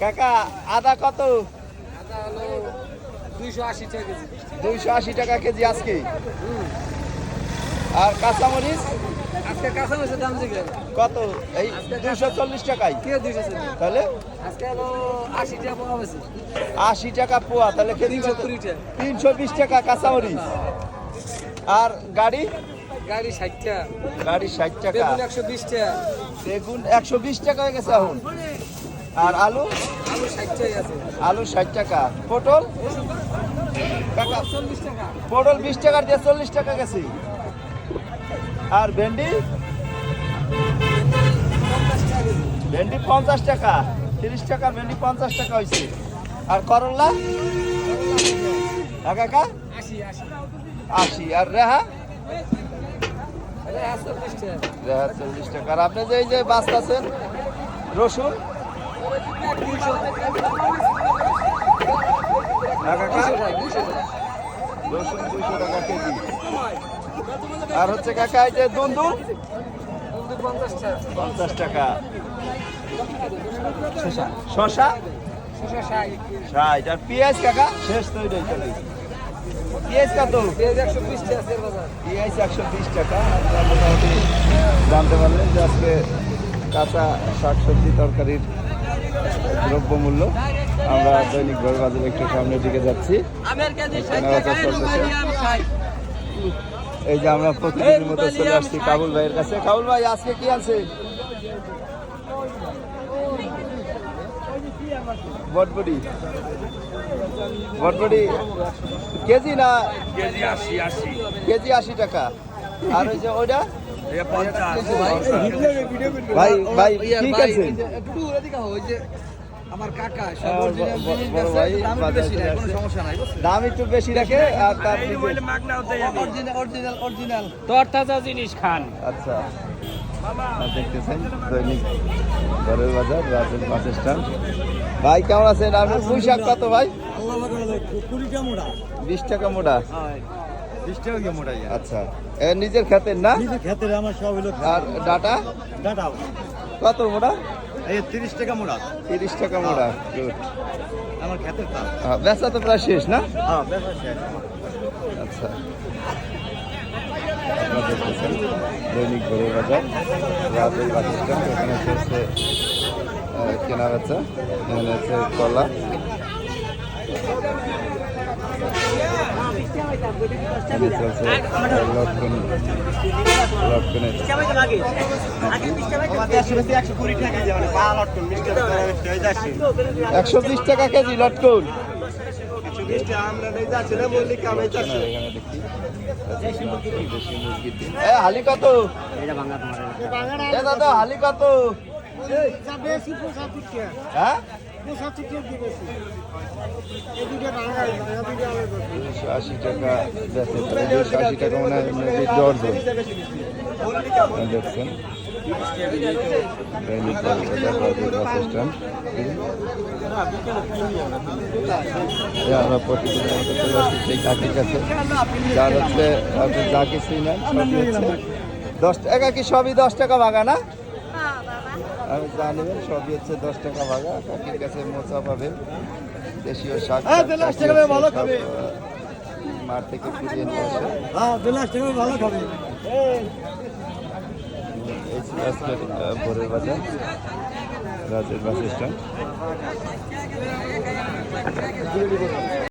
কাকা আদা কত? আদা হলো 280 টাকা কেজি। 280 টাকা কেজি আজকে। আর কাঁচামরিচ আজকে কাঁচামরিচের দাম জিগে কত? এই 240 টাকায়। কে 240? তাহলে আজকে হলো 80 টাকা পাওয়া গেছে। 80 টাকা পোয়া, তাহলে কেজি 320 টাকা। 320 টাকা কাঁচামরিচ। আর গাড়ি গাড়ি 60 টাকা। গাড়ি 60 টাকা। বেগুন 120 টাকা। বেগুন 120 টাকা হয়ে গেছে এখন। আর আলু আলু 60 টাকা আছে। আলু 60 টাকা। পটল কাকা 40 টাকা। পটল 20 টাকা দিয়ে 40 টাকা গেছে। আর ভেন্ডি 50 টাকা কেজি। ভেন্ডি 50 টাকা। 30 টাকার ভেন্ডি 50 টাকা হয়েছে। আর করলা কাকা 80 80। আর রেহা এটা 40 টাকা। রেহা 40 টাকা। আর আপনি যে এই যে বাঁচতেছেন রসুন কাকা রসুন 200 টাকা কেজি। আর হচ্ছে কাকা এই যে দুন্দুল 50 টাকা। 50 টাকা। শসা শশা 60। 60। আর পেঁয়াজ কাকা শেষ তো এটাই চলে। পেঁয়াজ কত? পেঁয়াজ 120 টাকা আছে বাজার। পেঁয়াজ 120 টাকা। আপনারা মোটামুটি জানতে পারলেন যে আজকে কাঁচা শাকসবজি তরকারির দ্রব্যমূল্য। আমরা দৈনিক বাজারে একটু সামনের দিকে যাচ্ছি। কেনাবেচা চলতেছে। এই যে আমরা প্রতিদিনের মতো চলে আসছি কাবুল ভাইয়ের কাছে। কাবুল ভাই আজকে কি আছে? বটবটি বটবটি কেজি না কেজি 80 কেজি 80 টাকা। আর ওই যে ওইটা 50 ভাই ভাই ইয়ার ঠিক ভাই, আছে। এই যে একটু এদিকে হও, ওই যে আমার কাকা সব হ্যাঁ, original জিনিস বড় বেচে, ভাই দাম একটু বাজারে বেশি চলে নাই, কোনো আসছে। সমস্যা নাই, বুঝছেন? দাম একটু বেশি রাখে আর তার এই নিজে- বলে মাগনা হতে যাবে অরিজিনাল তরতাজা জিনিস খান আচ্ছা আর দেখতেছেন দৈনিক ঘরের বাজার রাজের বাস স্ট্যান্ড। ভাই কেমন আছেন? আপনার পুঁই শাক কত ভাই? 20 টা মোড়া। 20 টাকা মোটা। 20 টাকা কি মোড়া? আচ্ছা এ নিজের খেতের না? ক্ষেতের আমার সব হলো আর ডাটা ডাটা। কত মোটা? এই 30 টাকা মোড়া। 30 টাকা মোটা। গুড। আমার ক্ষেতের তা। বেচা তো প্রায় শেষ না? হ্যাঁ, বেচা শেষ। আচ্ছা আপনারা দেখতেছেন দৈনিক ঘরের বাজার রাজের বাস স্ট্যান্ড। এখানে চলছে কেনা বেচা। এখানে হচ্ছে কলা এখানে চলছে লটকন লটকনের 120 টাকা কেজি লটকন। এ হালি কত? এ দাদা হালি কত? হ্যাঁ 280 টাকা বেচে। 280 টাকা মানে ডর্জন দেখছেন দৈনিক বাজার রাজের বাস স্ট্যান্ড। আমরা প্রতিদিনের মতো চলে আসছি সেই কাকির কাছে। যার হচ্ছে আপনি যা কিছুই নেন সবই হচ্ছে 10 টাকা। কি সবই 10 টাকা ভাগা না? আমি যা নেবেন সবই হচ্ছে 10 টাকা ভাগা। কাকির কাছে মোচা পাবেন, দেশীয় শাক মাঠ থেকে ফুটিয়ে নিয়ে আসে। এই ছিল আজকের ভোরের বাজার রাজের বাস স্ট্যান্ড।